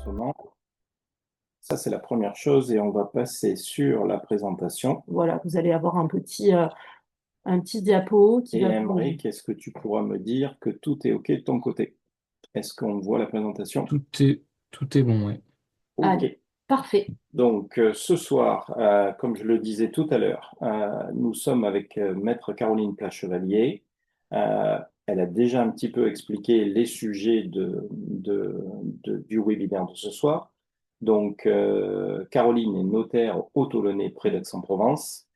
Enregistrement. Ça, c'est la première chose et on va passer sur la présentation. Voilà, vous allez avoir un petit diapo qui Et va vous... Emeric, est-ce que tu pourras me dire que tout est OK de ton côté? Est-ce qu'on voit la présentation? Tout est, tout est bon, ouais. OK. Allez, parfait. Donc, ce soir, comme je le disais tout à l'heure, nous sommes avec Maître Caroline Plat-Chevalier. Euh, Elle a déjà un petit peu expliqué les sujets du webinaire de ce soir. Donc, Caroline est notaire au Tolonais près d'Aix-en-Provence.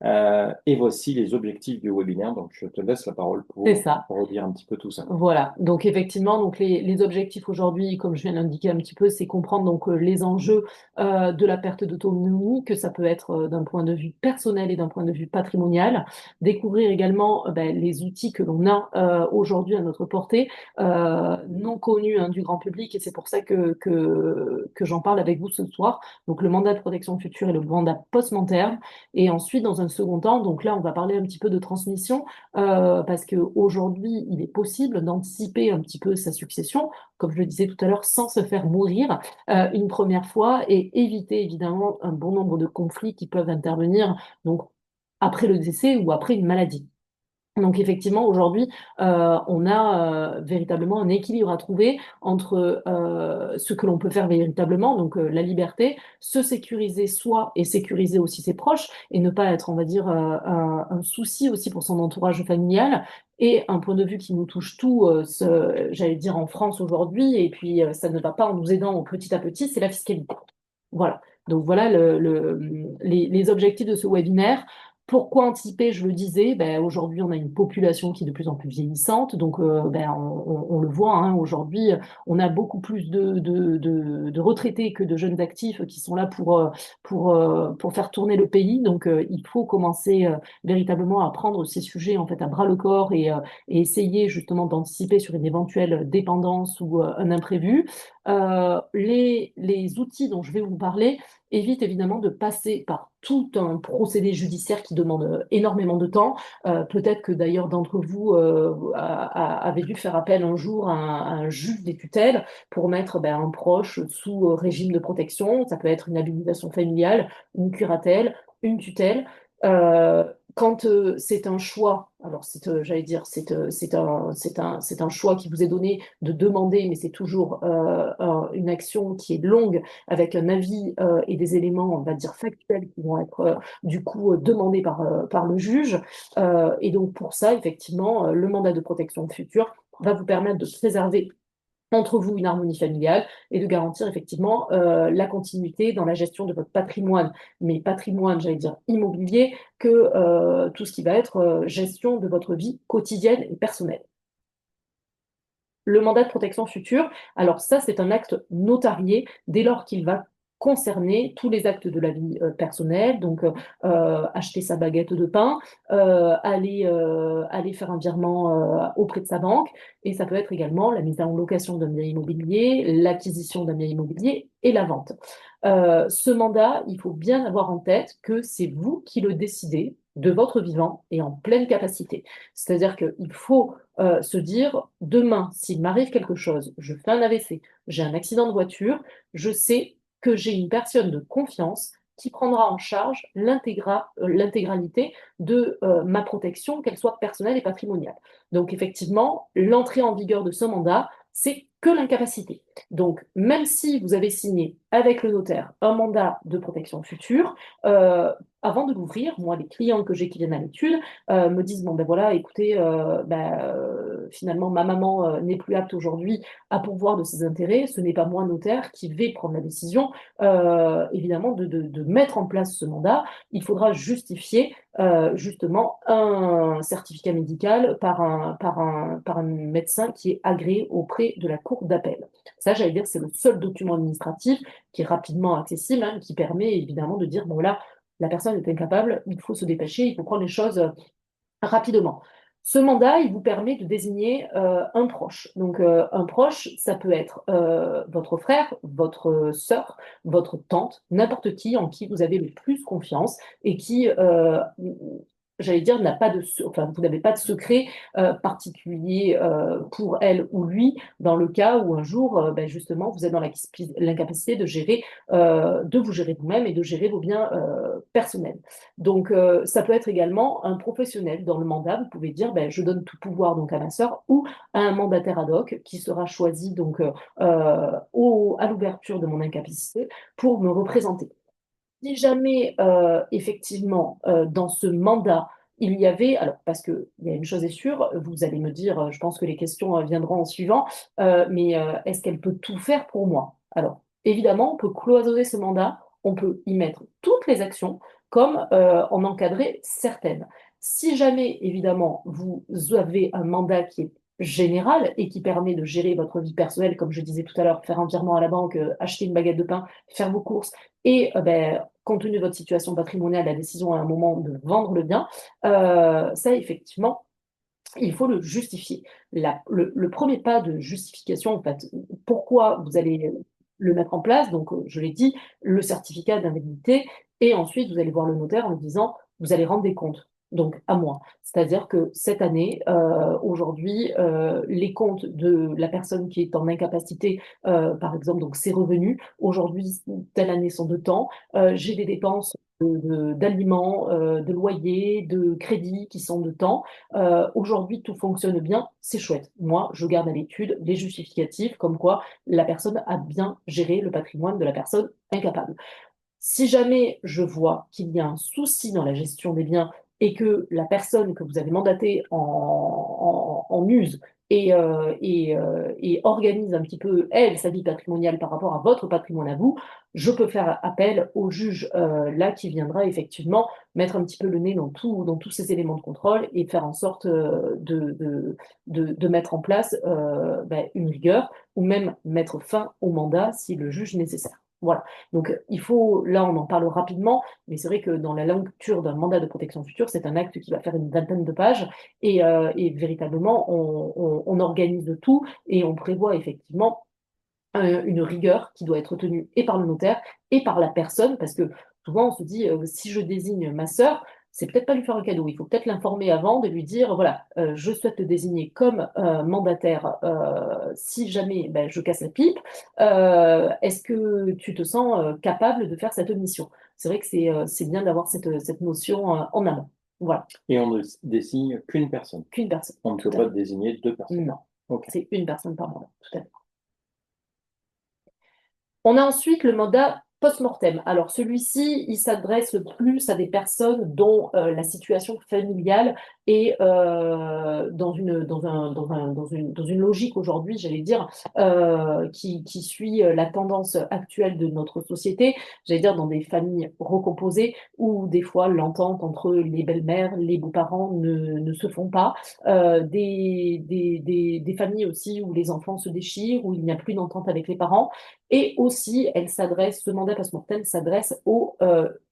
Et voici les objectifs du webinaire. Donc, je te laisse la parole C'est pour ça. redire un petit peu tout ça. Voilà, donc effectivement, donc les objectifs aujourd'hui, comme je viens d'indiquer un petit peu, c'est comprendre donc les enjeux de la perte d'autonomie, que ça peut être d'un point de vue personnel et d'un point de vue patrimonial, découvrir également les outils que l'on a aujourd'hui à notre portée, non connus du grand public, et c'est pour ça que j'en parle avec vous ce soir. Donc le mandat de protection future et le mandat post-mortem, et ensuite dans un second temps, donc là on va parler un petit peu de transmission parce qu'aujourd'hui, il est possible d'anticiper un petit peu sa succession, comme je le disais tout à l'heure, sans se faire mourir une première fois et éviter évidemment un bon nombre de conflits qui peuvent intervenir donc après le décès ou après une maladie. Donc effectivement, aujourd'hui, on a véritablement un équilibre à trouver entre ce que l'on peut faire véritablement, donc la liberté, se sécuriser soi et sécuriser aussi ses proches, et ne pas être, on va dire, un souci aussi pour son entourage familial. Et un point de vue qui nous touche tous, j'allais dire en France aujourd'hui, et puis ça ne va pas en nous aidant au petit à petit, c'est la fiscalité. Voilà. Donc voilà les objectifs de ce webinaire. Pourquoi anticiper? Je le disais, aujourd'hui on a une population qui est de plus en plus vieillissante, donc on le voit, aujourd'hui on a beaucoup plus de retraités que de jeunes actifs qui sont là pour faire tourner le pays, donc il faut commencer véritablement à prendre ces sujets en fait à bras le corps et essayer justement d'anticiper sur une éventuelle dépendance ou un imprévu. Les outils dont je vais vous parler évite évidemment de passer par tout un procédé judiciaire qui demande énormément de temps. Peut-être que d'ailleurs d'entre vous avez dû faire appel un jour à un juge des tutelles pour mettre un proche sous régime de protection. Ça peut être une habilitation familiale, une curatelle, une tutelle. Quand c'est un choix, alors j'allais dire, c'est un choix qui vous est donné de demander, mais c'est toujours une action qui est longue avec un avis et des éléments, on va dire, factuels qui vont être du coup demandés par le juge. Et donc pour ça, effectivement, le mandat de protection future va vous permettre de préserver entre vous une harmonie familiale et de garantir effectivement la continuité dans la gestion de votre patrimoine, mais patrimoine, j'allais dire immobilier, que tout ce qui va être gestion de votre vie quotidienne et personnelle. Le mandat de protection future, alors ça, c'est un acte notarié dès lors qu'il va concerner tous les actes de la vie personnelle, donc acheter sa baguette de pain, aller faire un virement auprès de sa banque, et ça peut être également la mise en location d'un bien immobilier, l'acquisition d'un bien immobilier et la vente. Ce mandat, il faut bien avoir en tête que c'est vous qui le décidez de votre vivant et en pleine capacité. C'est-à-dire qu'il faut se dire, demain, s'il m'arrive quelque chose, je fais un AVC, j'ai un accident de voiture, je sais que j'ai une personne de confiance qui prendra en charge l'intégralité de ma protection, qu'elle soit personnelle et patrimoniale. Donc effectivement, l'entrée en vigueur de ce mandat, c'est que l'incapacité. Donc, même si vous avez signé avec le notaire un mandat de protection future, avant de l'ouvrir, moi, les clients que j'ai qui viennent à l'étude me disent, bon, ben voilà, écoutez, finalement, ma maman n'est plus apte aujourd'hui à pourvoir de ses intérêts. Ce n'est pas moi, notaire, qui vais prendre la décision, évidemment, de mettre en place ce mandat. Il faudra justifier justement un certificat médical par un médecin qui est agréé auprès de la cour d'appel. Ça, j'allais dire, c'est le seul document administratif qui est rapidement accessible, qui permet évidemment de dire, bon là, la personne est incapable, il faut se dépêcher, il faut prendre les choses rapidement. Ce mandat, il vous permet de désigner un proche. Donc, un proche, ça peut être votre frère, votre sœur, votre tante, n'importe qui en qui vous avez le plus confiance et qui j'allais dire, n'a pas de, enfin, vous n'avez pas de secret particulier pour elle ou lui, dans le cas où un jour, ben, justement, vous êtes dans l'incapacité de vous gérer vous-même et de gérer vos biens personnels. Donc, ça peut être également un professionnel dans le mandat. Vous pouvez dire, ben, je donne tout pouvoir donc à ma sœur ou à un mandataire ad hoc qui sera choisi donc à l'ouverture de mon incapacité pour me représenter. Si jamais, effectivement, dans ce mandat, il y avait, alors parce qu'il y a une chose est sûre, vous allez me dire, je pense que les questions viendront en suivant, mais est-ce qu'elle peut tout faire pour moi? Alors, évidemment, on peut cloisonner ce mandat, on peut y mettre toutes les actions, comme en encadrer certaines. Si jamais, évidemment, vous avez un mandat qui est général et qui permet de gérer votre vie personnelle, comme je disais tout à l'heure, faire un virement à la banque, acheter une baguette de pain, faire vos courses, et ben, compte tenu de votre situation patrimoniale, la décision à un moment de vendre le bien, ça, effectivement, il faut le justifier. Le premier pas de justification, en fait, pourquoi vous allez le mettre en place, donc je l'ai dit, le certificat d'indemnité, et ensuite vous allez voir le notaire en lui disant, vous allez rendre des comptes, donc à moi. C'est-à-dire que cette année, aujourd'hui, les comptes de la personne qui est en incapacité, par exemple, donc ses revenus, aujourd'hui, telle année sont de temps, j'ai des dépenses d'aliments, de loyer, de crédit qui sont de temps. Aujourd'hui, tout fonctionne bien, c'est chouette. Moi, je garde à l'étude les justificatifs comme quoi la personne a bien géré le patrimoine de la personne incapable. Si jamais je vois qu'il y a un souci dans la gestion des biens et que la personne que vous avez mandatée en use et organise un petit peu, elle, sa vie patrimoniale par rapport à votre patrimoine à vous, je peux faire appel au juge là qui viendra effectivement mettre un petit peu le nez dans tous ces éléments de contrôle et faire en sorte de mettre en place ben, une rigueur ou même mettre fin au mandat si le juge nécessaire. Voilà. Donc, il faut, là, on en parle rapidement, mais c'est vrai que dans la lecture d'un mandat de protection future, c'est un acte qui va faire une vingtaine de pages et véritablement, on organise tout et on prévoit effectivement une rigueur qui doit être tenue et par le notaire et par la personne, parce que souvent on se dit, si je désigne ma sœur, c'est peut-être pas lui faire un cadeau, il faut peut-être l'informer avant, de lui dire, voilà, je souhaite te désigner comme mandataire si jamais ben, je casse la pipe, est-ce que tu te sens capable de faire cette mission? C'est vrai que c'est bien d'avoir cette notion en amont. Voilà, Et on ne désigne qu'une personne. qu'une personne, On ne tout peut à pas fait. désigner deux personnes. Non, Ok. c'est une personne par mandat, tout à fait. On a ensuite le mandat post-mortem. Alors celui-ci, il s'adresse plus à des personnes dont la situation familiale est dans une logique aujourd'hui, j'allais dire, qui suit la tendance actuelle de notre société, j'allais dire dans des familles recomposées où des fois l'entente entre les belles-mères, les beaux-parents ne se font pas, des familles aussi où les enfants se déchirent, où il n'y a plus d'entente avec les parents. Et aussi, ce mandat post-mortem s'adresse aux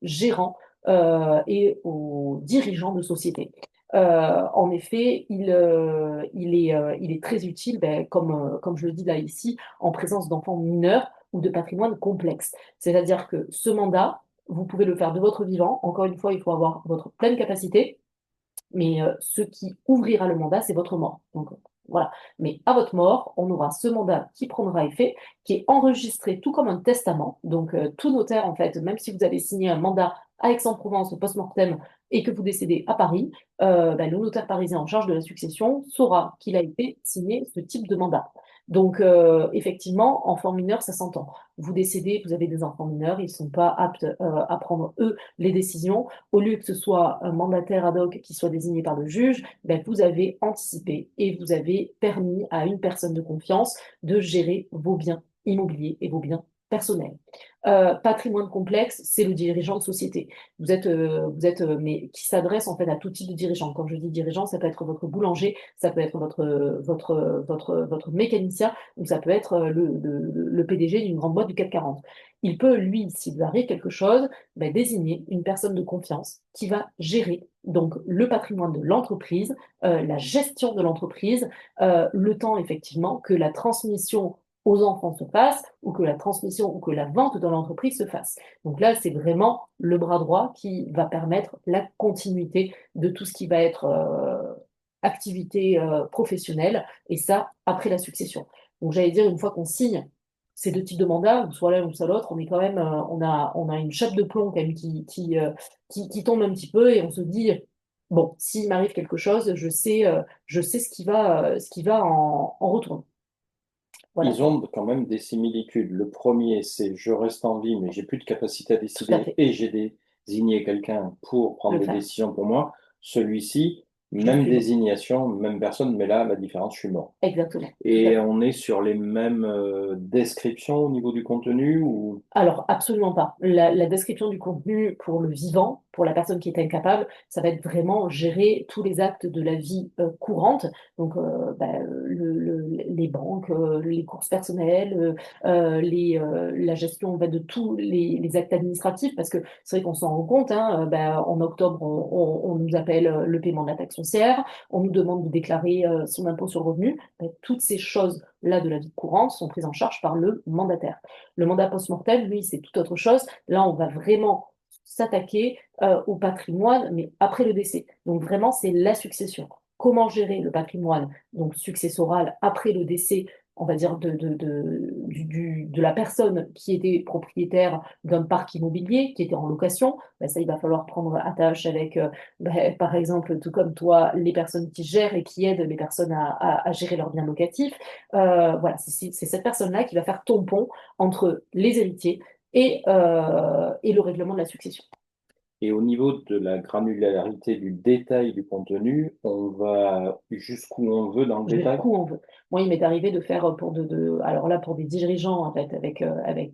gérants et aux dirigeants de société. En effet, il est très utile, ben, comme je le dis là ici, en présence d'enfants mineurs ou de patrimoine complexe. C'est-à-dire que ce mandat, vous pouvez le faire de votre vivant. Encore une fois, il faut avoir votre pleine capacité, mais ce qui ouvrira le mandat, c'est votre mort. Donc voilà. Mais à votre mort, on aura ce mandat qui prendra effet, qui est enregistré tout comme un testament. Donc tout notaire, en fait, même si vous avez signé un mandat à Aix-en-Provence au post-mortem et que vous décédez à Paris, ben, le notaire parisien en charge de la succession saura qu'il a été signé ce type de mandat. Donc, effectivement, enfant mineur, ça s'entend. Vous décédez, vous avez des enfants mineurs, ils ne sont pas aptes à prendre, eux, les décisions. Au lieu que ce soit un mandataire ad hoc qui soit désigné par le juge, ben, vous avez anticipé et vous avez permis à une personne de confiance de gérer vos biens immobiliers et vos biens personnels. Patrimoine complexe, c'est le dirigeant de société. Mais qui s'adresse en fait à tout type de dirigeant. Quand je dis dirigeant, ça peut être votre boulanger, ça peut être votre mécanicien, ou ça peut être le PDG d'une grande boîte du CAC 40. Il peut, lui, s'il lui arrive quelque chose, ben, désigner une personne de confiance qui va gérer donc le patrimoine de l'entreprise, la gestion de l'entreprise, le temps effectivement que la transmission aux enfants se fasse, ou que la transmission ou que la vente dans l'entreprise se fasse. Donc là, c'est vraiment le bras droit qui va permettre la continuité de tout ce qui va être activité professionnelle, et ça, après la succession. Donc j'allais dire, une fois qu'on signe ces deux types de mandats, soit l'un ou soit l'autre, on est quand même, on a une chape de plomb quand même qui tombe un petit peu, et on se dit, bon, s'il m'arrive quelque chose, je sais ce qui va en retourner. Voilà, Ils ont quand même des similitudes. Le premier, c'est je reste en vie, mais j'ai plus de capacité à tout à décider fait, et j'ai désigné quelqu'un pour prendre le des faire. décisions pour moi. Celui-ci, Je même suis mort. désignation, même personne, mais là, la différence, je suis mort. Exactement, tout à Et fait. on est sur les mêmes descriptions au niveau du contenu ou Alors, absolument pas. La description du contenu pour le vivant, pour la personne qui est incapable, ça va être vraiment gérer tous les actes de la vie courante, donc les banques, les courses personnelles, la gestion de tous les actes administratifs, parce que c'est vrai qu'on s'en rend compte, hein, en octobre, on nous appelle le paiement de la taxe foncière, on nous demande de déclarer son impôt sur le revenu. Toutes ces choses-là de la vie courante sont prises en charge par le mandataire. Le mandat post-mortem, lui, c'est tout autre chose. Là, on va vraiment s'attaquer au patrimoine, mais après le décès. Donc vraiment, c'est la succession. Comment gérer le patrimoine, donc successoral, après le décès, on va dire, de la personne qui était propriétaire d'un parc immobilier, qui était en location. Ben, ça, il va falloir prendre attache avec, par exemple, tout comme toi, les personnes qui gèrent et qui aident les personnes à gérer leurs biens locatifs. Voilà, c'est cette personne-là qui va faire tampon entre les héritiers et le règlement de la succession. et au niveau de la granularité du détail du contenu, on va jusqu'où on veut dans le détail. Jusqu'où on veut. Moi, il m'est arrivé de faire alors là, pour des dirigeants, en fait, avec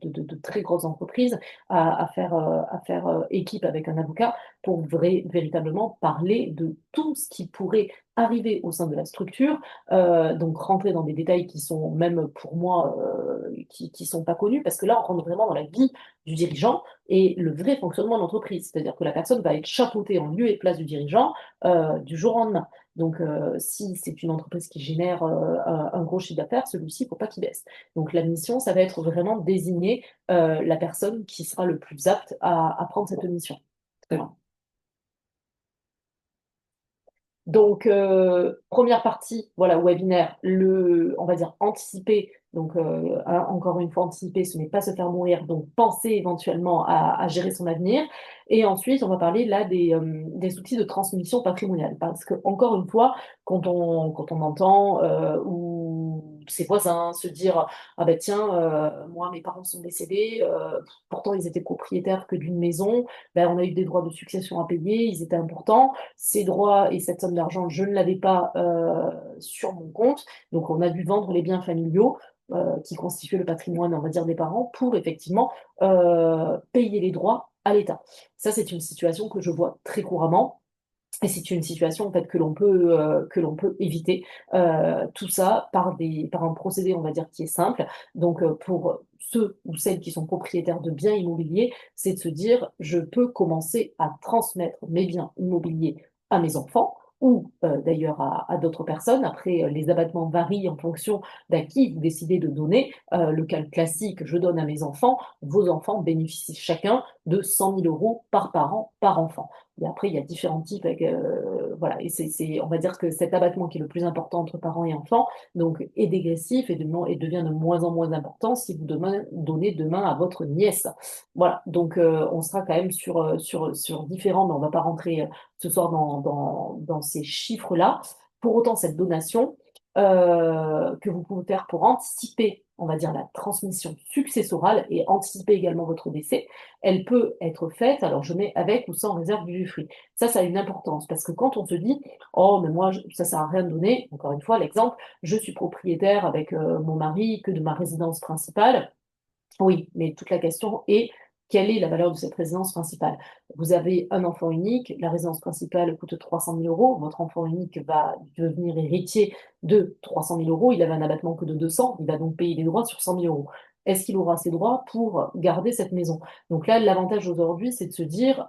de très grosses entreprises, à faire équipe avec un avocat pour véritablement parler de tout ce qui pourrait arriver au sein de la structure, donc rentrer dans des détails qui sont même pour moi, qui sont pas connus, parce que là, on rentre vraiment dans la vie du dirigeant et le vrai fonctionnement de l'entreprise. C'est-à-dire que la personne va être chapeautée en lieu et place du dirigeant du jour au lendemain. Donc, si c'est une entreprise qui génère un gros chiffre d'affaires, celui-ci, il ne faut pas qu'il baisse. Donc, la mission, ça va être vraiment désigner la personne qui sera le plus apte à prendre cette mission. Voilà. Donc, première partie, voilà, webinaire, on va dire anticiper. Donc, encore une fois, anticiper, ce n'est pas se faire mourir. Donc, penser éventuellement à gérer son avenir. Et ensuite, on va parler là des outils de transmission patrimoniale. Parce que, encore une fois, quand on entend ou ses voisins se dire, ah ben tiens, moi, mes parents sont décédés, pourtant ils étaient propriétaires que d'une maison, ben, on a eu des droits de succession à payer, ils étaient importants. Ces droits et cette somme d'argent, je ne l'avais pas sur mon compte. Donc, on a dû vendre les biens familiaux qui constituaient le patrimoine, on va dire, des parents pour effectivement payer les droits à l'État. Ça, c'est une situation que je vois très couramment. Et c'est une situation en fait que l'on peut éviter tout ça par un procédé on va dire qui est simple. Donc pour ceux ou celles qui sont propriétaires de biens immobiliers, c'est de se dire je peux commencer à transmettre mes biens immobiliers à mes enfants ou d'ailleurs à d'autres personnes. Après, les abattements varient en fonction d'à qui vous décidez de donner. Le cas classique, je donne à mes enfants, vos enfants bénéficient chacun de 100 000 euros par parent, par enfant. Et après, il y a différents types. Voilà. Et on va dire que cet abattement qui est le plus important entre parents et enfants, donc, est dégressif et devient de moins en moins important si vous donnez demain à votre nièce. Voilà. Donc, on sera quand même sur différents, mais on ne va pas rentrer ce soir dans ces chiffres-là. Pour autant, cette donation que vous pouvez faire pour anticiper, on va dire, la transmission successorale et anticiper également votre décès, elle peut être faite, alors je mets avec ou sans réserve d'usufruit. Ça a une importance parce que quand on se dit, oh, mais moi, ça sert à rien de donner, encore une fois, l'exemple, je suis propriétaire avec mon mari que de ma résidence principale. Oui, mais toute la question est, quelle est la valeur de cette résidence principale? Vous avez un enfant unique, la résidence principale coûte 300 000 euros, votre enfant unique va devenir héritier de 300 000 euros, il avait un abattement que de 200, il va donc payer les droits sur 100 000 euros. Est-ce qu'il aura ses droits pour garder cette maison? Donc là, l'avantage aujourd'hui, c'est de se dire,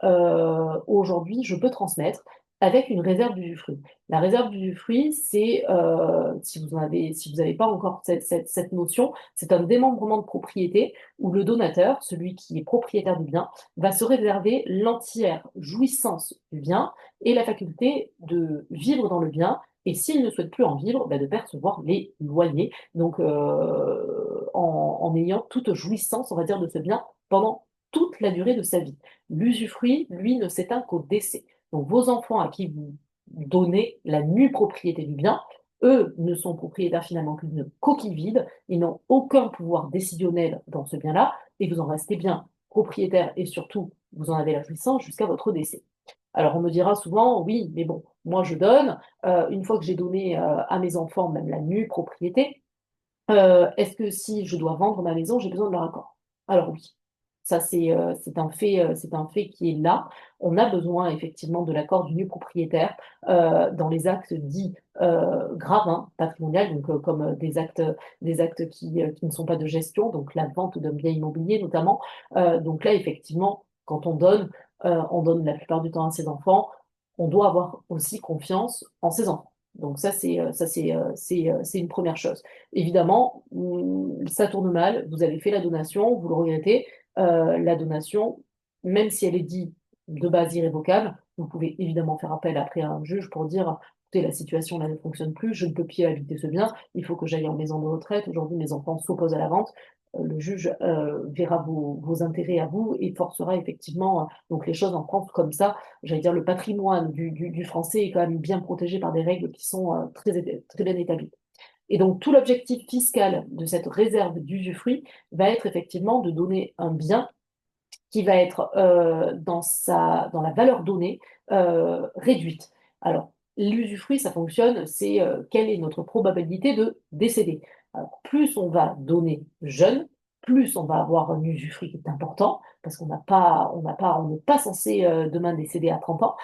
aujourd'hui, je peux transmettre avec une réserve d'usufruit. La réserve d'usufruit, c'est, si vous n'avez pas encore cette notion, c'est un démembrement de propriété où le donateur, celui qui est propriétaire du bien, va se réserver l'entière jouissance du bien et la faculté de vivre dans le bien. Et s'il ne souhaite plus en vivre, bah, de percevoir les loyers, donc en ayant toute jouissance, on va dire, de ce bien pendant toute la durée de sa vie. L'usufruit, lui, ne s'éteint qu'au décès. Donc vos enfants à qui vous donnez la nue propriété du bien, eux ne sont propriétaires finalement qu'une coquille vide, ils n'ont aucun pouvoir décisionnel dans ce bien-là, et vous en restez bien propriétaire et surtout vous en avez la jouissance jusqu'à votre décès. Alors on me dira souvent, oui, mais bon, moi je donne, une fois que j'ai donné à mes enfants même la nue propriété, est-ce que si je dois vendre ma maison, j'ai besoin de leur accord? Alors oui, ça c'est un fait qui est là. On a besoin effectivement de l'accord du nu propriétaire dans les actes dits graves, hein, patrimoniaux, donc comme des actes qui ne sont pas de gestion, donc la vente d'un bien immobilier notamment. Donc là, effectivement, quand on donne la plupart du temps à ses enfants, on doit avoir aussi confiance en ses enfants. Donc c'est une première chose. Évidemment, ça tourne mal, vous avez fait la donation, vous le regrettez. La donation, même si elle est dite de base irrévocable, vous pouvez évidemment faire appel après à un juge pour dire, écoutez, la situation là ne fonctionne plus, je ne peux plus habiter ce bien, il faut que j'aille en maison de retraite, aujourd'hui mes enfants s'opposent à la vente. Le juge verra vos intérêts à vous et forcera effectivement donc les choses en France comme ça. J'allais dire le patrimoine du français est quand même bien protégé par des règles qui sont très bien établies. Et donc, tout l'objectif fiscal de cette réserve d'usufruit va être effectivement de donner un bien qui va être dans la valeur donnée réduite. Alors, l'usufruit, ça fonctionne, c'est quelle est notre probabilité de décéder. Alors, plus on va donner jeune, plus on va avoir un usufruit qui est important, parce on n'est pas censé demain décéder à 30 ans.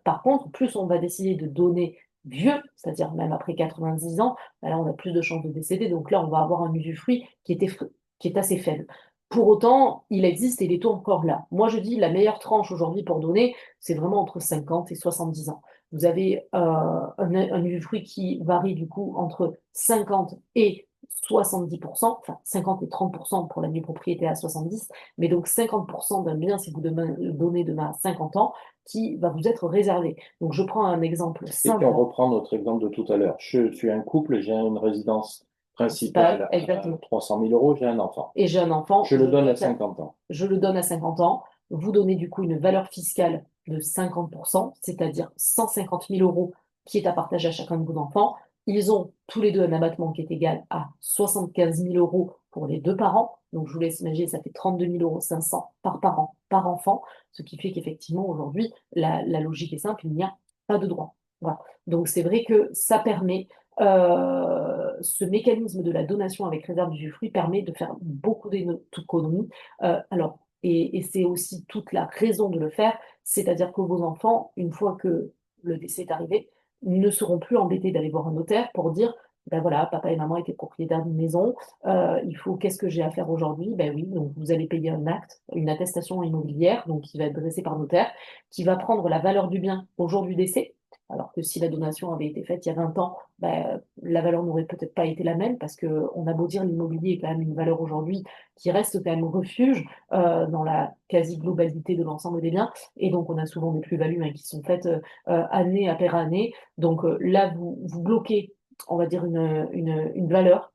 Par contre, plus on va décider de donner vieux, c'est-à-dire même après 90 ans, ben là, on a plus de chances de décéder. Donc là, on va avoir un usufruit qui est assez faible. Pour autant, il existe et il est taux encore là. Moi, je dis la meilleure tranche aujourd'hui pour donner, c'est vraiment entre 50 et 70 ans. Vous avez un usufruit qui varie du coup entre 50 et 70%, enfin 50 et 30% pour la nue propriété à 70, mais donc 50% d'un bien si vous donnez demain à 50 ans qui va vous être réservé. Donc je prends un exemple Et puis simple, on reprend notre exemple de tout à l'heure. Je suis un couple, j'ai une résidence principal, principale à exactement. 300 000 euros, j'ai un enfant. Et j'ai un enfant, Je le donne à 50 ans. je le donne à 50 ans, vous donnez du coup une valeur fiscale de 50%, c'est-à-dire 150 000 euros qui est à partager à chacun de vos enfants. Ils ont tous les deux un abattement qui est égal à 75 000 euros pour les deux parents. Donc je vous laisse imaginer, ça fait 32 500 euros par parent, par enfant, ce qui fait qu'effectivement aujourd'hui, la logique est simple, il n'y a pas de droit. Voilà. Donc c'est vrai que ça permet ce mécanisme de la donation avec réserve d'usufruit permet de faire beaucoup d'économies. Alors, et c'est aussi toute la raison de le faire, c'est-à-dire que vos enfants, une fois que le décès est arrivé, ne seront plus embêtés d'aller voir un notaire pour dire, ben voilà, papa et maman étaient propriétaires d'une maison, qu'est-ce que j'ai à faire aujourd'hui? Ben oui, donc vous allez payer un acte, une attestation immobilière, donc qui va être dressée par notaire, qui va prendre la valeur du bien au jour du décès, alors que si la donation avait été faite il y a 20 ans, ben, la valeur n'aurait peut-être pas été la même parce que on a beau dire l'immobilier est quand même une valeur aujourd'hui qui reste quand même refuge dans la quasi-globalité de l'ensemble des biens. Et donc, on a souvent des plus-values qui sont faites année après année. Donc là, vous bloquez, on va dire, une valeur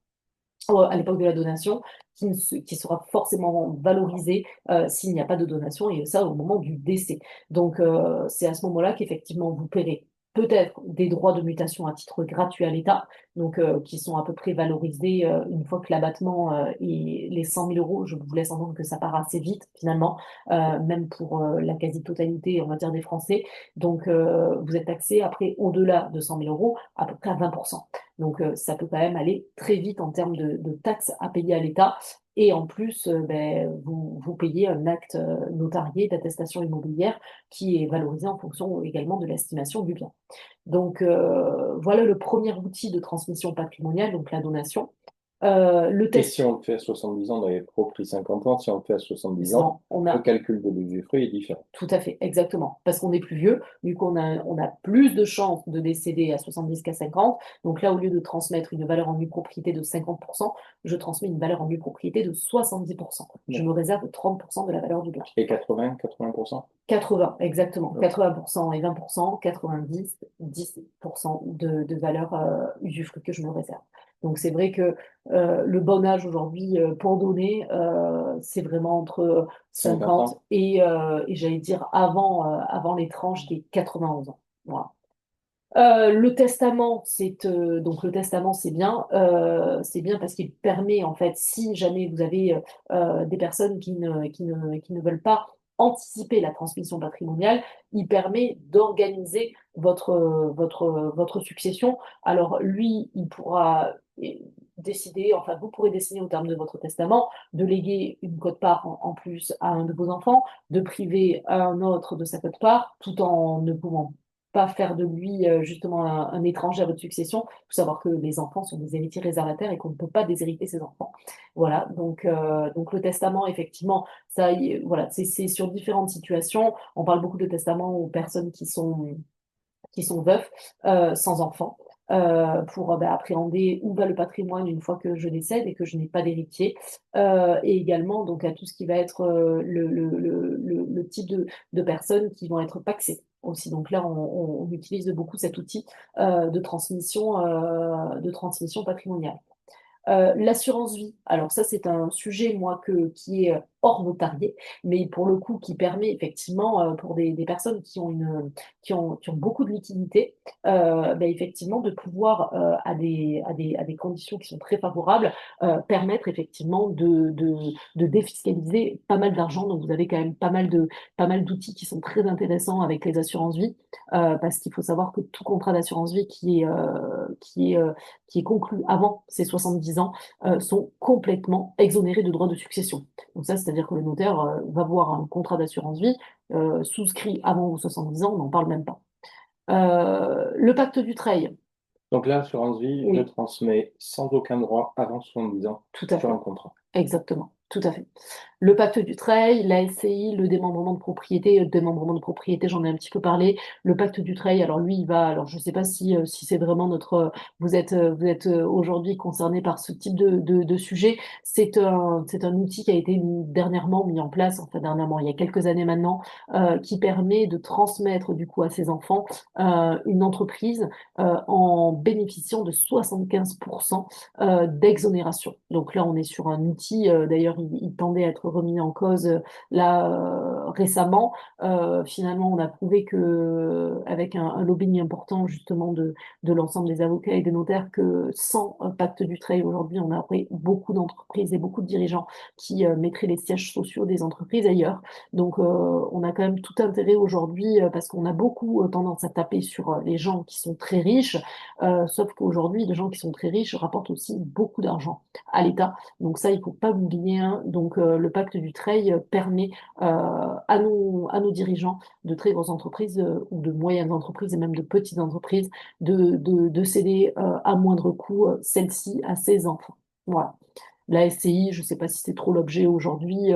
à l'époque de la donation qui sera forcément valorisée s'il n'y a pas de donation et ça au moment du décès. Donc c'est à ce moment-là qu'effectivement vous paierez peut-être des droits de mutation à titre gratuit à l'État, donc qui sont à peu près valorisés une fois que l'abattement et les 100 000 euros, je vous laisse entendre que ça part assez vite finalement, même pour la quasi-totalité, on va dire, des Français. Donc vous êtes taxé après au-delà de 100 000 euros à peu près à 20%. Donc, ça peut quand même aller très vite en termes de taxes à payer à l'État. Et en plus, vous payez un acte notarié d'attestation immobilière qui est valorisé en fonction également de l'estimation du bien. Donc, voilà le premier outil de transmission patrimoniale, donc la donation. Le Et test, si on le fait à 70 ans, on avait pris 50 ans, si on le fait à 70 ans, non, on le a calcul de l'usufruit est différent. tout à fait, exactement. Parce qu'on est plus vieux, du coup, on a plus de chances de décéder à 70 qu'à 50. Donc là, au lieu de transmettre une valeur en nue propriété de 50%, je transmets une valeur en nue propriété de 70%. Je me D'accord. réserve 30% de la valeur du bien. Et 80%? 80, exactement. Ok. 80% et 20%, 90, 10% de valeur usufruit que je me réserve. Donc c'est vrai que le bon âge aujourd'hui pour donner, c'est vraiment entre 50 50 ans? et j'allais dire avant les tranches des 91 ans. Voilà. Le testament, donc le testament, c'est bien parce qu'il permet en fait, si jamais vous avez des personnes qui ne veulent pas anticiper la transmission patrimoniale, il permet d'organiser votre succession. Alors lui, il pourra décider, enfin vous pourrez décider au terme de votre testament de léguer une quote-part en plus à un de vos enfants, de priver un autre de sa quote-part, tout en ne pouvant pas faire de lui justement un étranger à votre succession. Il faut savoir que les enfants sont des héritiers réservataires et qu'on ne peut pas déshériter ses enfants. Voilà, donc le testament, effectivement, voilà, c'est sur différentes situations. On parle beaucoup de testament aux personnes qui sont veufs, sans enfants. Pour bah, appréhender où va le patrimoine une fois que je décède et que je n'ai pas d'héritier. Et également donc à tout ce qui va être le type de personnes qui vont être pacsées aussi. Donc là, on utilise beaucoup cet outil de transmission patrimoniale. L'assurance vie, alors ça c'est un sujet moi qui est hors notarié, mais pour le coup qui permet effectivement pour des personnes qui ont beaucoup de liquidités, ben, effectivement de pouvoir à des conditions qui sont très favorables, permettre effectivement de défiscaliser pas mal d'argent. Donc vous avez quand même pas mal d'outils qui sont très intéressants avec les assurances vie, parce qu'il faut savoir que tout contrat d'assurance vie qui est conclu avant ces 70 ans sont complètement exonérés de droits de succession. Donc ça, c'est-à-dire que le notaire va voir un contrat d'assurance vie souscrit avant vos 70 ans, on n'en parle même pas. Le pacte du trail, Donc là, l'assurance vie, je oui, transmets sans aucun droit avant 70 ans tout à sur fait, un contrat. exactement, tout à fait. Le pacte du trail, la SCI, le démembrement de propriété, j'en ai un petit peu parlé. Le pacte du trail, alors lui, alors je ne sais pas si c'est vraiment vous êtes aujourd'hui concerné par ce type de sujet. C'est un outil qui a été dernièrement mis en place, enfin dernièrement, il y a quelques années maintenant, qui permet de transmettre du coup à ses enfants une entreprise en bénéficiant de 75% d'exonération. Donc là, on est sur un outil, d'ailleurs, il tendait à être remis en cause là récemment. Finalement, on a prouvé que avec un lobbying important justement de l'ensemble des avocats et des notaires, que sans pacte du trail aujourd'hui, on aurait beaucoup d'entreprises et beaucoup de dirigeants qui mettraient les sièges sociaux des entreprises ailleurs. Donc, on a quand même tout intérêt aujourd'hui, parce qu'on a beaucoup tendance à taper sur les gens qui sont très riches, sauf qu'aujourd'hui, les gens qui sont très riches rapportent aussi beaucoup d'argent à l'État. Donc ça, il ne faut pas l'oublier, hein. Donc le pacte du trail permet à nos dirigeants de très grosses entreprises ou de moyennes entreprises et même de petites entreprises de céder à moindre coût celle-ci à ses enfants. Voilà. La SCI, je ne sais pas si c'est trop l'objet aujourd'hui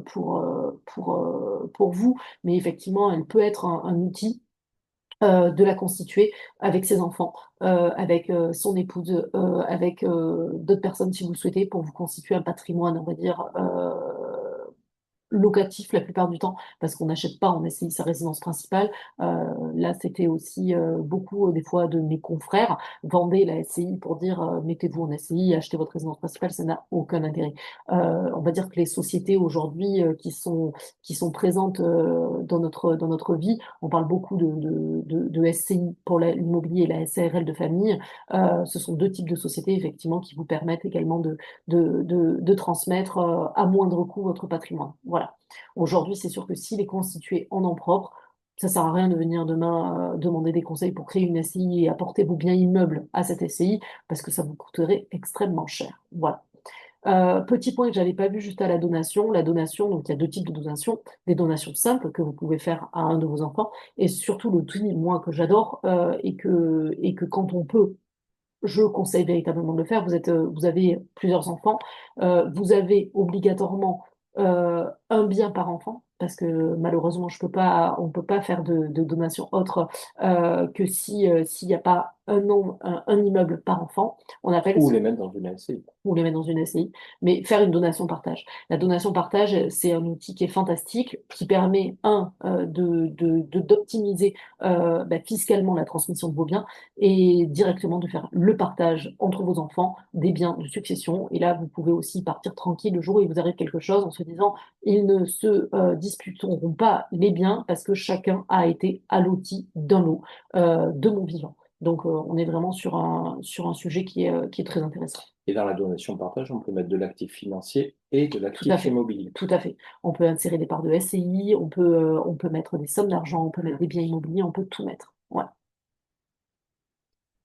pour vous, mais effectivement, elle peut être un outil de la constituer avec ses enfants, avec son épouse, avec d'autres personnes si vous le souhaitez, pour vous constituer un patrimoine, on va dire, locatif la plupart du temps, parce qu'on n'achète pas en SCI sa résidence principale. Là, c'était aussi beaucoup des fois de mes confrères vendaient la SCI pour dire mettez-vous en SCI, achetez votre résidence principale, ça n'a aucun intérêt. On va dire que les sociétés aujourd'hui qui sont présentes dans notre vie, on parle beaucoup de SCI pour l'immobilier et la SARL de famille. Ce sont deux types de sociétés effectivement qui vous permettent également de transmettre à moindre coût votre patrimoine. Voilà. Aujourd'hui, c'est sûr que s'il est constitué en nom propre, ça sert à rien de venir demain demander des conseils pour créer une SCI et apporter vos biens immeubles à cette SCI parce que ça vous coûterait extrêmement cher. Voilà. Petit point que j'avais pas vu juste à la donation. La donation, donc il y a deux types de donations. Des donations simples que vous pouvez faire à un de vos enfants et surtout le truc, moi, que j'adore et que quand on peut je conseille véritablement de le faire. Vous avez plusieurs enfants, vous avez obligatoirement un bien par enfant, parce que malheureusement, on ne peut pas faire de donation autre que si, s'il n'y a pas un immeuble par enfant. On appelle Ou les mettre dans une SCI. ou les mettre dans une SCI, mais faire une donation partage. La donation partage, c'est un outil qui est fantastique, qui permet, d'optimiser fiscalement la transmission de vos biens et directement de faire le partage entre vos enfants des biens de succession. Et là, vous pouvez aussi partir tranquille le jour où il vous arrive quelque chose en se disant, ils ne se disputeront pas les biens parce que chacun a été alloti d'un lot de mon vivant. Donc, on est vraiment sur un sujet qui est très intéressant. Et dans la donation partage, on peut mettre de l'actif financier et de Tout à l'actif fait, immobilier. tout à fait. On peut insérer des parts de SCI, on peut mettre des sommes d'argent, on peut mettre des biens immobiliers, on peut tout mettre. Ouais.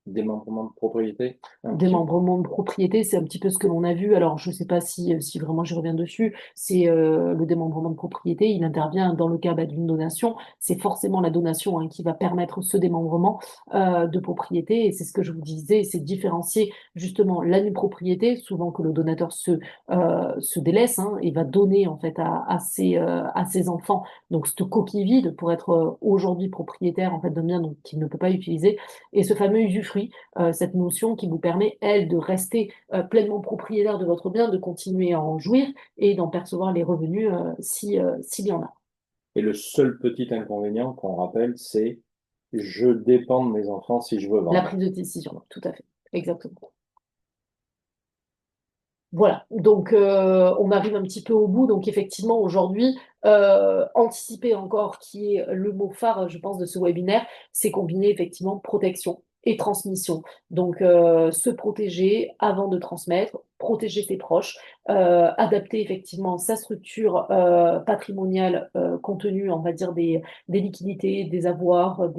Démembrement de propriété, un petit. Démembrement de propriété, c'est un petit peu ce que l'on a vu. Alors, je ne sais pas si vraiment j'y reviens dessus. C'est le démembrement de propriété. Il intervient dans le cas d'une donation. C'est forcément la donation qui va permettre ce démembrement de propriété. Et c'est ce que je vous disais, c'est différencier justement la nue propriété, souvent que le donateur se délaisse et va donner en fait à ses enfants. Donc, cette coquille vide pour être aujourd'hui propriétaire en fait d'un bien donc, qu'il ne peut pas utiliser. Et ce fameux usufruit cette notion qui vous permet, elle, de rester pleinement propriétaire de votre bien, de continuer à en jouir et d'en percevoir les revenus s'il y en a. Et le seul petit inconvénient qu'on rappelle, c'est je dépends de mes enfants si je veux La vendre. prise de décision, tout à fait, exactement. Voilà, donc on arrive un petit peu au bout. Donc effectivement, aujourd'hui, anticiper encore, qui est le mot phare, je pense, de ce webinaire, c'est combiner effectivement protection et transmission. Donc se protéger avant de transmettre, protéger ses proches, adapter effectivement sa structure patrimoniale compte tenu, on va dire, des liquidités, des avoirs,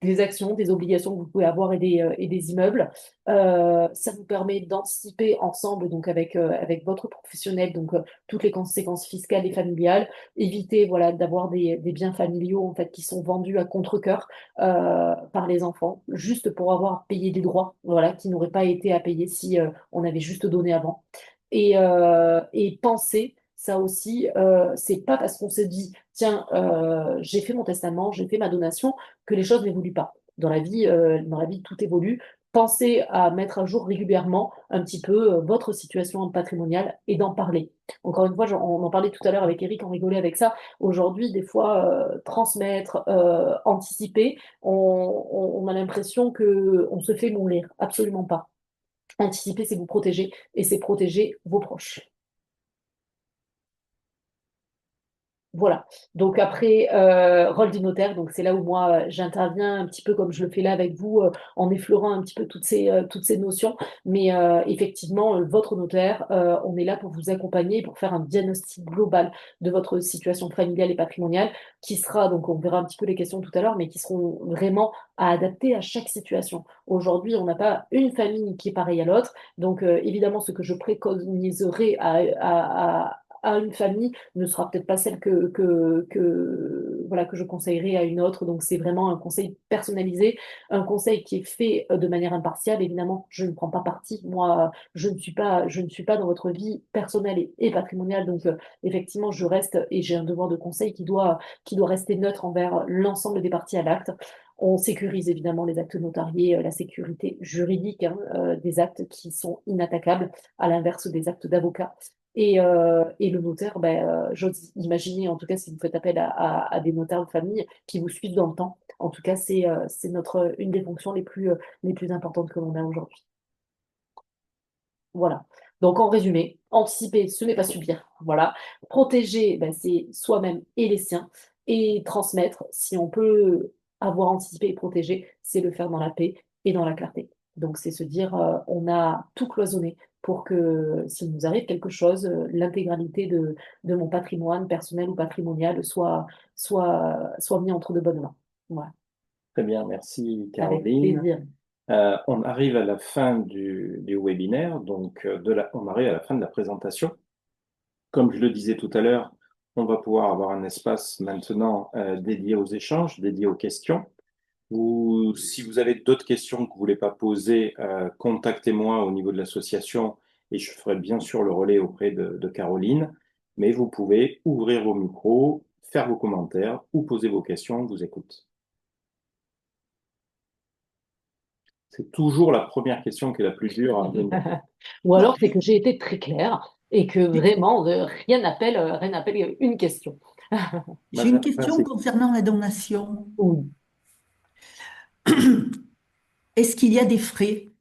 des actions, des obligations que vous pouvez avoir et des immeubles. Ça vous permet d'anticiper ensemble, donc avec votre professionnel, donc toutes les conséquences fiscales et familiales. Éviter, voilà, d'avoir des biens familiaux en fait qui sont vendus à contre-cœur par les enfants, juste pour avoir payé des droits, voilà, qui n'auraient pas été à payer si on avait juste donné avant. Et penser, ça aussi, c'est pas parce qu'on se dit, tiens, j'ai fait mon testament, j'ai fait ma donation, que les choses n'évoluent pas. Dans la vie, tout évolue. Pensez à mettre à jour régulièrement un petit peu votre situation patrimoniale et d'en parler. Encore une fois, on en parlait tout à l'heure avec Eric, on rigolait avec ça. Aujourd'hui, des fois, transmettre, anticiper, on a l'impression que on se fait mourir. Absolument pas. Anticiper, c'est vous protéger et c'est protéger vos proches. Voilà. Donc après, rôle du notaire, donc c'est là où moi j'interviens un petit peu comme je le fais là avec vous, en effleurant un petit peu toutes ces notions. Mais effectivement, votre notaire, on est là pour vous accompagner, pour faire un diagnostic global de votre situation familiale et patrimoniale, qui sera, donc on verra un petit peu les questions tout à l'heure, mais qui seront vraiment à adapter à chaque situation. Aujourd'hui, on n'a pas une famille qui est pareille à l'autre. Donc évidemment, ce que je préconiserai à une famille ne sera peut-être pas celle voilà, que je conseillerais à une autre. Donc, c'est vraiment un conseil personnalisé, un conseil qui est fait de manière impartiale. Évidemment, je ne prends pas parti. Moi, je ne suis pas dans votre vie personnelle et patrimoniale. Donc, effectivement, je reste et j'ai un devoir de conseil qui doit rester neutre envers l'ensemble des parties à l'acte. On sécurise évidemment les actes notariés, la sécurité juridique des actes qui sont inattaquables, à l'inverse des actes d'avocat. Et le notaire, j'ose imaginer, en tout cas, si vous faites appel à des notaires de famille qui vous suivent dans le temps, en tout cas, c'est une des fonctions les plus importantes que l'on a aujourd'hui. Voilà. Donc, en résumé, anticiper, ce n'est pas subir. Voilà. Protéger, c'est soi-même et les siens. Et transmettre, si on peut avoir anticipé et protégé, c'est le faire dans la paix et dans la clarté. Donc, c'est se dire, on a tout cloisonné pour que, s'il nous arrive quelque chose, l'intégralité de mon patrimoine personnel ou patrimonial soit mis entre de bonnes mains. Voilà. Très bien, merci Avec Caroline. plaisir. On arrive à la fin du webinaire, donc on arrive à la fin de la présentation. Comme je le disais tout à l'heure, on va pouvoir avoir un espace maintenant dédié aux échanges, dédié aux questions. Ou si vous avez d'autres questions que vous voulez pas poser, contactez-moi au niveau de l'association et je ferai bien sûr le relais auprès de Caroline. Mais vous pouvez ouvrir vos micros, faire vos commentaires ou poser vos questions, on vous écoute. C'est toujours la première question qui est la plus dure à venir. Ou alors c'est que j'ai été très claire et que vraiment rien n'appelle une question. Bah, J'ai une question merci. concernant la donation. Oui, Est-ce qu'il y a des frais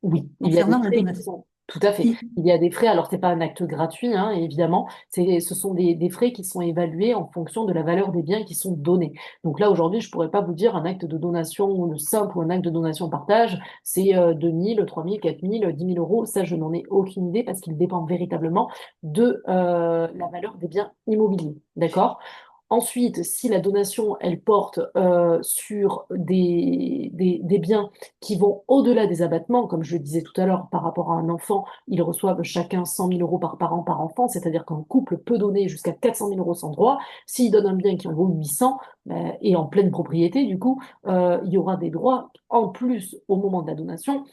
oui, il y a des concernant la frais qui donation? sont tout à fait. Si. Il y a des frais, alors c'est pas un acte gratuit, hein, évidemment. Ce sont des frais qui sont évalués en fonction de la valeur des biens qui sont donnés. Donc là, aujourd'hui, je pourrais pas vous dire un acte de donation simple ou un acte de donation partage, c'est 2 000, 3 000, 4 000, 10 000 euros. Ça, je n'en ai aucune idée parce qu'il dépend véritablement de la valeur des biens immobiliers. D'accord? Ensuite, si la donation, elle porte sur des biens qui vont au-delà des abattements, comme je le disais tout à l'heure, par rapport à un enfant, ils reçoivent chacun 100 000 euros par parent par enfant, c'est-à-dire qu'un couple peut donner jusqu'à 400 000 euros sans droit. S'il donne un bien qui en vaut 800, et en pleine propriété, du coup, il y aura des droits en plus au moment de la donation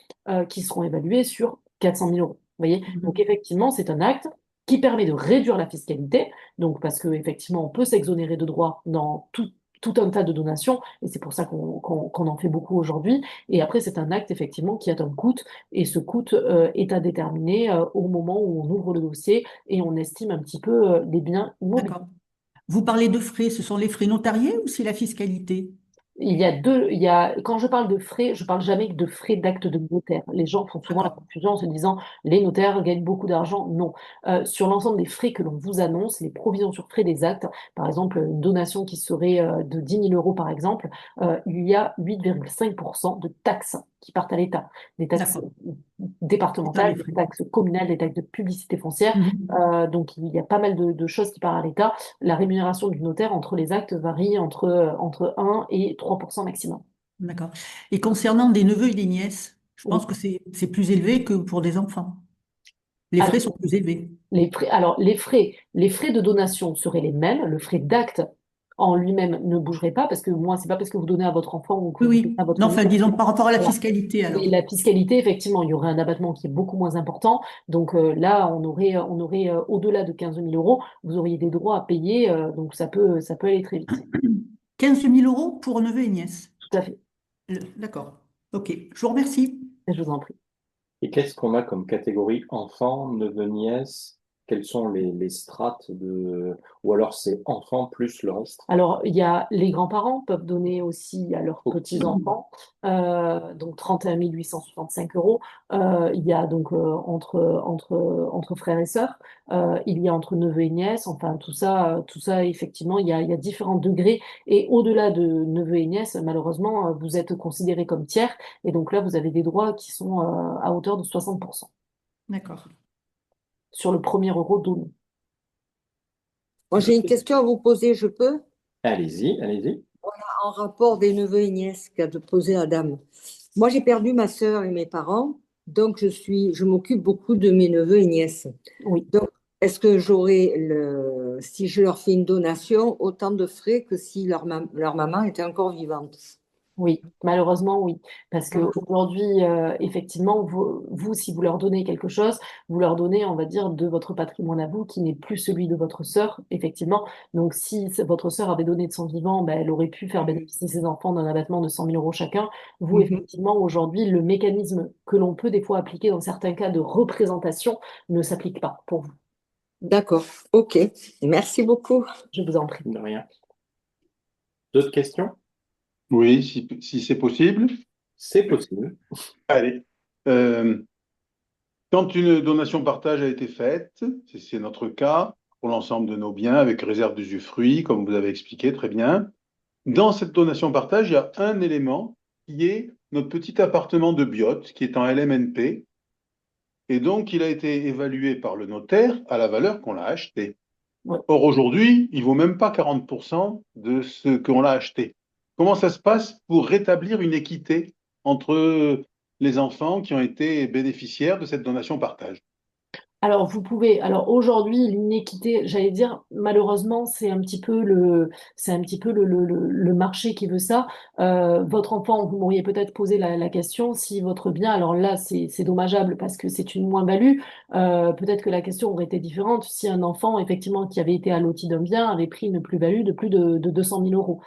qui seront évalués sur 400 000 euros. Vous voyez? Donc Mhm. effectivement, c'est un acte qui permet de réduire la fiscalité, donc parce qu'effectivement, on peut s'exonérer de droits dans tout un tas de donations, et c'est pour ça qu'on en fait beaucoup aujourd'hui. Et après, c'est un acte, effectivement, qui a un coût, et ce coût est à déterminer au moment où on ouvre le dossier et on estime un petit peu les biens immobiliers. D'accord. Vous parlez de frais, ce sont les frais notariés ou c'est la fiscalité? Quand je parle de frais, je parle jamais de frais d'acte de notaire. Les gens font souvent la D'accord. confusion en se disant les notaires gagnent beaucoup d'argent. Non. Sur l'ensemble des frais que l'on vous annonce, les provisions sur frais des actes, par exemple, une donation qui serait de 10 000 euros, par exemple, il y a 8,5% de taxes qui partent à l'État. Des taxes D'accord. C'est ça départementales, les des frais. taxes communales, des taxes de publicité foncière. Mhm. Donc, il y a pas mal de choses qui partent à l'État. La rémunération du notaire entre les actes varie entre 1 et 3% maximum. D'accord. Et concernant des neveux et des nièces, je Oui. pense que c'est plus élevé que pour des enfants. Les Alors, frais sont plus élevés. les frais de donation seraient les mêmes. Le frais d'acte en lui-même ne bougerait pas parce que moi, c'est pas parce que vous donnez à votre enfant ou que Oui, vous donnez oui. à votre Non, enfin, nièce. disons par rapport à la Voilà. fiscalité Oui, alors. la fiscalité, effectivement, il y aurait un abattement qui est beaucoup moins important. Donc là, on aurait au-delà de 15 000 euros, vous auriez des droits à payer. Donc ça peut aller très vite. 15 000 € pour neveux et nièces. Tout à fait. D'accord. Ok. Je vous remercie. Je vous en prie. Et qu'est-ce qu'on a comme catégorie enfants, neveux, nièces? Quelles sont les strates de... Ou alors c'est enfants plus le reste? Alors, il y a les grands-parents peuvent donner aussi à leurs Ok. petits-enfants, donc 31 865 euros. Il y a donc entre frères et sœurs, il y a entre neveux et nièces, enfin tout ça, effectivement, il y a différents degrés. Et au-delà de neveux et nièces, malheureusement, vous êtes considérés comme tiers, et donc là, vous avez des droits qui sont à hauteur de 60% D'accord. sur le premier euro donné. Moi, j'ai une question à vous poser, je peux? Allez-y, allez-y. En rapport des neveux et nièces qu'a posé la dame. Moi, j'ai perdu ma sœur et mes parents, donc je m'occupe beaucoup de mes neveux et nièces. Oui. Donc, est-ce que j'aurai si je leur fais une donation, autant de frais que si leur maman était encore vivante? Oui, malheureusement, oui. Parce Ah, qu'aujourd'hui, effectivement, vous, si vous leur donnez quelque chose, vous leur donnez, on va dire, de votre patrimoine à vous, qui n'est plus celui de votre sœur, effectivement. Donc, si votre sœur avait donné de son vivant, ben, elle aurait pu faire bénéficier ses enfants d'un abattement de 100 000 euros chacun. Vous, mhm. effectivement, aujourd'hui, le mécanisme que l'on peut des fois appliquer dans certains cas de représentation ne s'applique pas pour vous. D'accord, ok. Merci beaucoup. Je vous en prie. De rien. D'autres questions? Oui, si c'est possible. C'est possible. Allez. Euh, Quand une donation partage a été faite, c'est notre cas, pour l'ensemble de nos biens, avec réserve d'usufruit, comme vous avez expliqué très bien, dans cette donation partage, il y a un élément qui est notre petit appartement de Biot, qui est en LMNP, et donc il a été évalué par le notaire à la valeur qu'on l'a acheté. Ouais. Or, aujourd'hui, il vaut même pas 40% de ce qu'on l'a acheté. Comment ça se passe pour rétablir une équité entre les enfants qui ont été bénéficiaires de cette donation partage? Alors, vous pouvez. Alors, aujourd'hui, l'inéquité, j'allais dire, malheureusement, c'est un petit peu le marché qui veut ça. Votre enfant, vous m'auriez peut-être posé la question si votre bien, alors là, c'est dommageable parce que c'est une moins-value. Peut-être que la question aurait été différente si un enfant, effectivement, qui avait été alloti d'un bien, avait pris une plus-value de plus de 200 000 euros.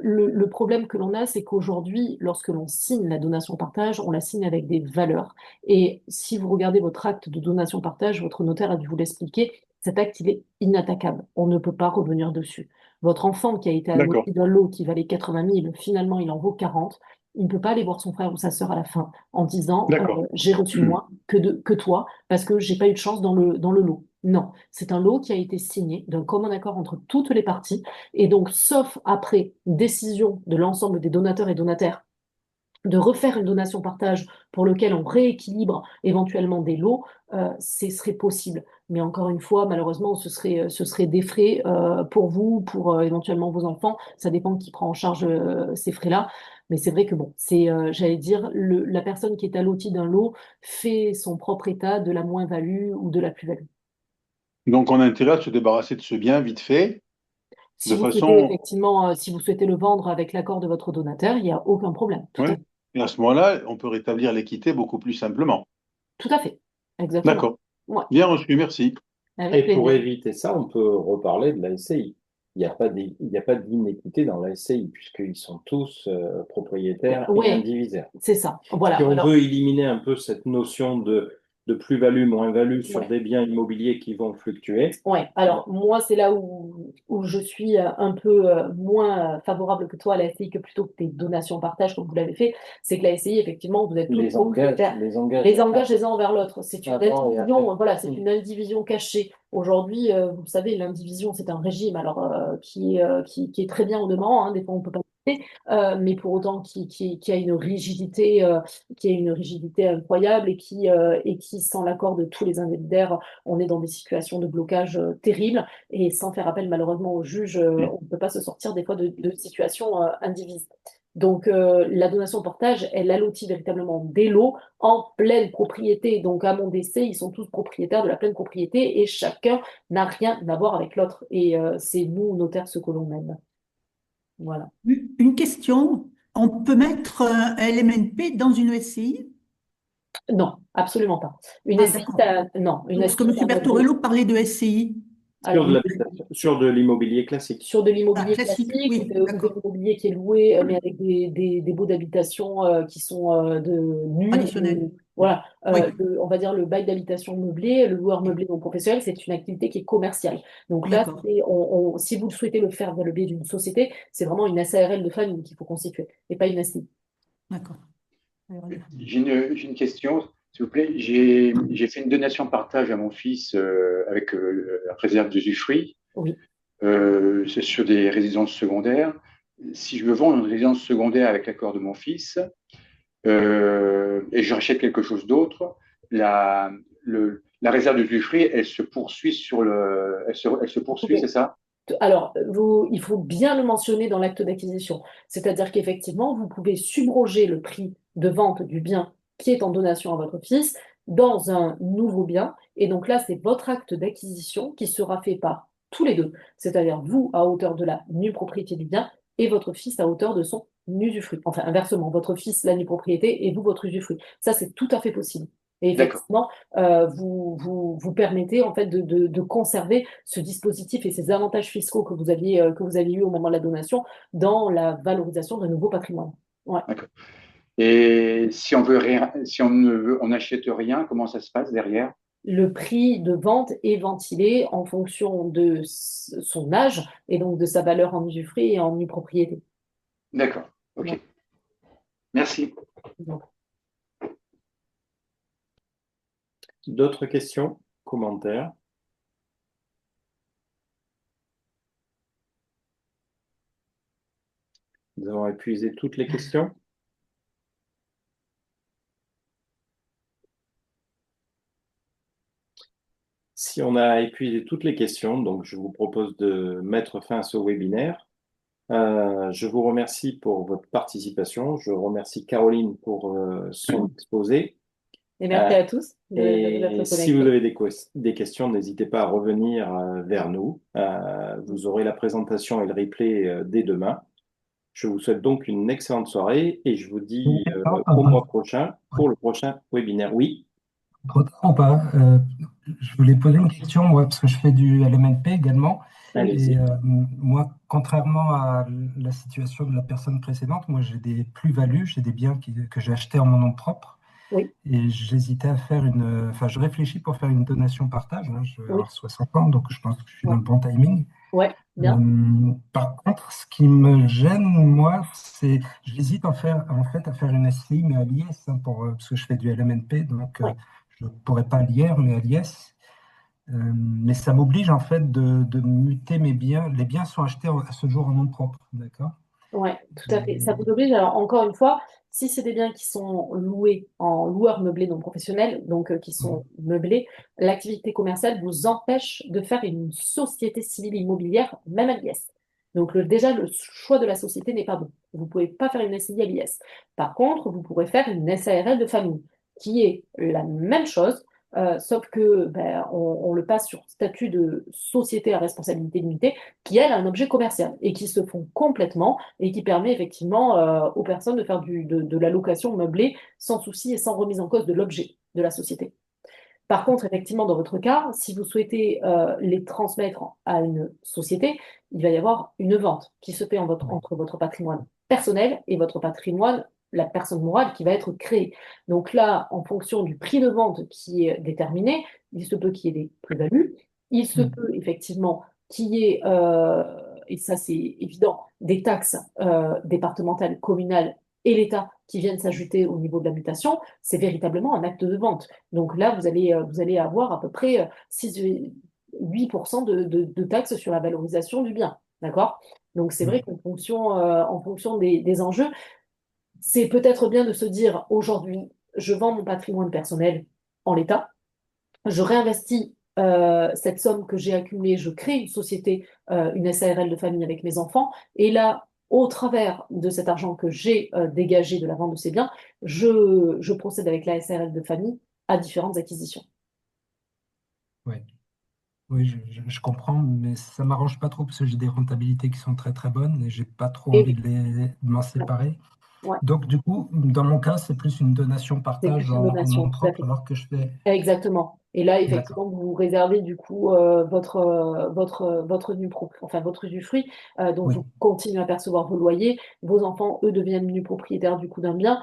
Le, le problème que l'on a, c'est qu'aujourd'hui, lorsque l'on signe la donation-partage, on la signe avec des valeurs. Et si vous regardez votre acte de donation-partage, votre notaire a dû vous l'expliquer, cet acte, il est inattaquable. On ne peut pas revenir dessus. Votre enfant qui a été D'accord, alloté d'un lot qui valait 80 000, finalement, il en vaut 40. Il ne peut pas aller voir son frère ou sa sœur à la fin en disant d'accord. j'ai reçu moins que toi parce que j'ai pas eu de chance dans le lot. Non, c'est un lot qui a été signé d'un commun accord entre toutes les parties. Et donc, sauf après décision de l'ensemble des donateurs et donataires de refaire une donation-partage pour lequel on rééquilibre éventuellement des lots, ce serait possible. Mais encore une fois, malheureusement, ce serait des frais pour vous, pour éventuellement vos enfants. Ça dépend qui prend en charge ces frais-là. Mais c'est vrai que bon, j'allais dire, la personne qui est allotie d'un lot fait son propre état de la moins-value ou de la plus-value. Donc, on a intérêt à se débarrasser de ce bien vite fait, Si de vous souhaitez façon, effectivement, si vous souhaitez le vendre avec l'accord de votre donateur, il n'y a aucun problème. Tout à ouais. fait. Et à ce moment-là, on peut rétablir l'équité beaucoup plus simplement. Tout à fait. Exactement. D'accord. Ouais, Bien reçu, merci. avec Et pour plaisir. éviter ça, on peut reparler de la SCI. Il n'y a pas d'inéquité dans la SCI, puisqu'ils sont tous propriétaires et Oui, indivisaires. c'est ça. Si Voilà. on Alors, veut éliminer un peu cette notion de plus-value, moins-value sur ouais. des biens immobiliers qui vont fluctuer, Ouais, alors moi c'est là où je suis un peu moins favorable que toi à la SCI que plutôt que tes donations partage comme vous l'avez fait, c'est que la SCI effectivement vous êtes tous propriétaires, les engage les engage les uns envers l'autre. C'est une avant et après. indivision, voilà, c'est une indivision cachée. Aujourd'hui, vous le savez, l'indivision c'est un régime alors qui est très bien au demeurant, hein, des fois on peut pas mais pour autant qui a une rigidité incroyable et qui sans l'accord de tous les indivisaires on est dans des situations de blocage terribles et sans faire appel malheureusement au juge, on ne peut pas se sortir des fois de situations indivises. Donc la donation portage, elle allotit véritablement des lots en pleine propriété. Donc à mon décès, ils sont tous propriétaires de la pleine propriété et chacun n'a rien à voir avec l'autre. Et c'est nous, notaires, ce que l'on aime. Voilà. Une question, on peut mettre un LMNP dans une SCI? Non, absolument pas. Une Ah, SCI, d'accord. non, une Parce que SCI, M. Bertorello parlait de SCI. Sur alors, de l'habitation, sur de l'immobilier classique. sur de Ah, l'immobilier classique, classique oui, ou de d'accord. l'immobilier qui est loué, mais avec des baux d'habitation qui sont de nus. Traditionnel. Voilà, Oui, on va dire le bail d'habitation meublé, le loueur meublé non professionnel, c'est une activité qui est commerciale. Donc là, d'accord, si vous souhaitez le faire dans le biais d'une société, c'est vraiment une SARL de famille qu'il faut constituer et pas une SCI. d'accord. Alors, J'ai une question, s'il vous plaît. J'ai fait une donation partage à mon fils avec la réserve d'usufruit. Oui. C'est sur des résidences secondaires. Si je veux vendre une résidence secondaire avec l'accord de mon fils et je rachète quelque chose d'autre, la réserve d'usufruit, elle se poursuit elle se poursuit, c'est ça? Alors, il faut bien le mentionner dans l'acte d'acquisition. C'est-à-dire qu'effectivement, vous pouvez subroger le prix de vente du bien qui est en donation à votre fils dans un nouveau bien. Et donc là, c'est votre acte d'acquisition qui sera fait par tous les deux. C'est-à-dire vous à hauteur de la nue propriété du bien et votre fils à hauteur de son usufruit. Enfin, inversement, votre fils la nue propriété et vous votre usufruit. Ça, c'est tout à fait possible. Et D'accord. effectivement, vous permettez en fait de conserver ce dispositif et ces avantages fiscaux que vous aviez eu au moment de la donation dans la valorisation d'un nouveau patrimoine. Ouais. D'accord. Et si on veut rien, si on ne veut, on n'achète rien, comment ça se passe derrière? Le prix de vente est ventilé en fonction de son âge et donc de sa valeur en usufruit et en nue propriété. D'accord. Ouais. OK. Merci. Donc, D'autres questions, commentaires? Nous avons épuisé toutes les questions. Si on a épuisé toutes les questions, donc je vous propose de mettre fin à ce webinaire. Je vous remercie pour votre participation. Je remercie Caroline pour son exposé. Et merci à tous Et d'être si vous connectés. avez des questions, n'hésitez pas à revenir vers nous. Vous aurez la présentation et le replay dès demain. Je vous souhaite donc une excellente soirée et je vous dis au mois prochain pour le prochain webinaire. Oui, Trop tard ou pas? Je voulais poser une question, moi, parce que je fais du LMNP également. Oui. Et allez-y. moi, contrairement à la situation de la personne précédente, moi, j'ai des plus-values, j'ai des biens que j'ai achetés en mon nom propre. Oui, Et j'hésitais à faire enfin, je réfléchis pour faire une donation-partage, hein. Je vais oui, avoir 60 ans, donc je pense que je suis dans ouais, le bon timing. ouais, bien. Par contre, ce qui me gêne, moi, c'est j'hésite en fait à faire une SCI, mais à l'IS, hein, parce que je fais du LMNP, donc Ouais. je ne pourrais pas à l'IR, mais à l'IS. Mais ça m'oblige en fait de muter mes biens. Les biens sont achetés à ce jour en nom propre, d'accord? Ouais, tout à fait. Ça vous Et- oblige, alors encore une fois, si c'est des biens qui sont loués en loueur meublé non professionnel, donc qui sont meublés, l'activité commerciale vous empêche de faire une société civile immobilière, même à l'IS. Donc déjà, le choix de la société n'est pas bon. Vous ne pouvez pas faire une SCI à l'IS. Par contre, vous pourrez faire une SARL de famille, qui est la même chose, sauf que on le passe sur statut de société à responsabilité limitée, qui elle a un objet commercial et qui se font complètement et qui permet effectivement aux personnes de faire de la location meublée sans souci et sans remise en cause de l'objet de la société. Par contre, effectivement, dans votre cas, si vous souhaitez les transmettre à une société, il va y avoir une vente qui se fait entre votre patrimoine personnel et votre patrimoine, la personne morale qui va être créée. Donc là, en fonction du prix de vente qui est déterminé, il se peut qu'il y ait des plus-values, il se peut effectivement qu'il y ait, et ça c'est évident, des taxes départementales, communales et l'État qui viennent s'ajouter au niveau de la mutation. C'est véritablement un acte de vente. Donc là, vous allez avoir à peu près 8% de taxes sur la valorisation du bien. D'accord? Donc c'est vrai en fonction des enjeux, c'est peut-être bien de se dire aujourd'hui, je vends mon patrimoine personnel en l'état, je réinvestis cette somme que j'ai accumulée, je crée une société, une SARL de famille avec mes enfants, et là, au travers de cet argent que j'ai dégagé de la vente de ces biens, je procède avec la SARL de famille à différentes acquisitions. Ouais. Oui, je comprends, mais ça m'arrange pas trop parce que j'ai des rentabilités qui sont très très bonnes et j'ai pas trop Et envie oui, de m'en ouais, séparer. ouais, Donc du coup, dans mon cas, c'est plus une c'est donation-partage plus une en donation, nom tout à propre fait. alors que je fais... Exactement. Et là, D'accord. effectivement, vous réservez du coup votre nupro, enfin votre usufruit, donc Oui, vous continuez à percevoir vos loyers. Vos enfants, eux, deviennent nus propriétaires du coup d'un bien.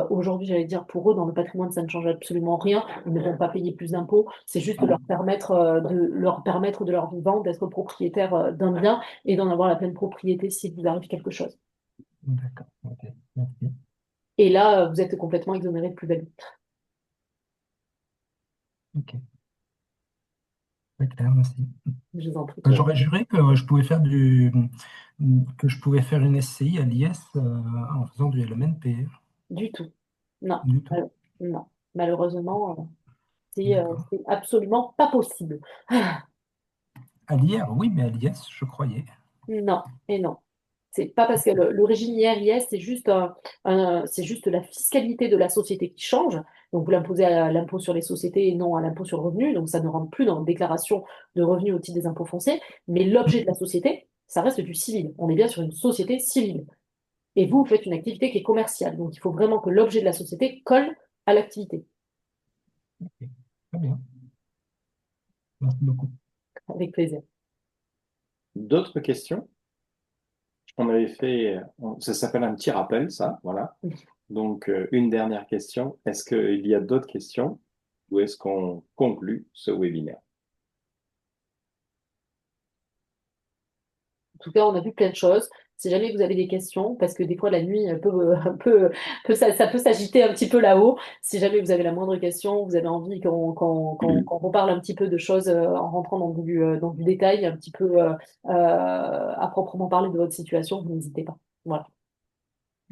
Aujourd'hui, j'allais dire pour eux, dans le patrimoine, ça ne change absolument rien. Ils ne vont pas payer plus d'impôts. C'est juste leur permettre de leur vivant d'être propriétaires d'un bien et d'en avoir la pleine propriété s'il vous arrive quelque chose. d'accord. Ok, merci. Et là, vous êtes complètement exonéré de plus-value. Ok, très clair, merci. Je vous en prie. J'aurais juré que je pouvais faire que je pouvais faire une SCI à l'IS en faisant du LMNP. Du tout. Non. Du tout. Non. Malheureusement, D'accord. c'est absolument pas possible. Ah, À l'IR, oui, mais à l'IS, je croyais. non, et non. C'est pas parce que le régime IR-IS, c'est juste la fiscalité de la société qui change. Donc, vous l'imposez à l'impôt sur les sociétés et non à l'impôt sur le revenu. Donc, ça ne rentre plus dans la déclaration de revenus au titre des impôts fonciers. Mais l'objet de la société, ça reste du civil. On est bien sur une société civile. Et vous faites une activité qui est commerciale. Donc, il faut vraiment que l'objet de la société colle à l'activité. Ok, très bien. Merci beaucoup. Avec plaisir. D'autres questions? On avait fait, ça s'appelle un petit rappel, ça, voilà. Donc, une dernière question. Est-ce qu'il y a d'autres questions ou est-ce qu'on conclut ce webinaire? En tout cas, on a vu plein de choses. Si jamais vous avez des questions, parce que des fois la nuit ça peut s'agiter un petit peu là-haut. Si jamais vous avez la moindre question, vous avez envie qu'on reparle un petit peu de choses en rentrant dans du détail, un petit peu à proprement parler de votre situation, vous n'hésitez pas. Voilà.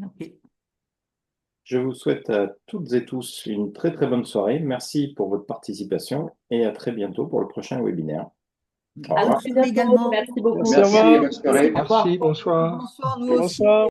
Ok. Je vous souhaite à toutes et tous une très très bonne soirée. Merci pour votre participation et à très bientôt pour le prochain webinaire. Au À revoir. très bientôt. Également. Merci beaucoup. Merci, au Merci, revoir. bonne soirée. Au revoir. Merci, bonsoir. Bonsoir, nous aussi. Bonsoir.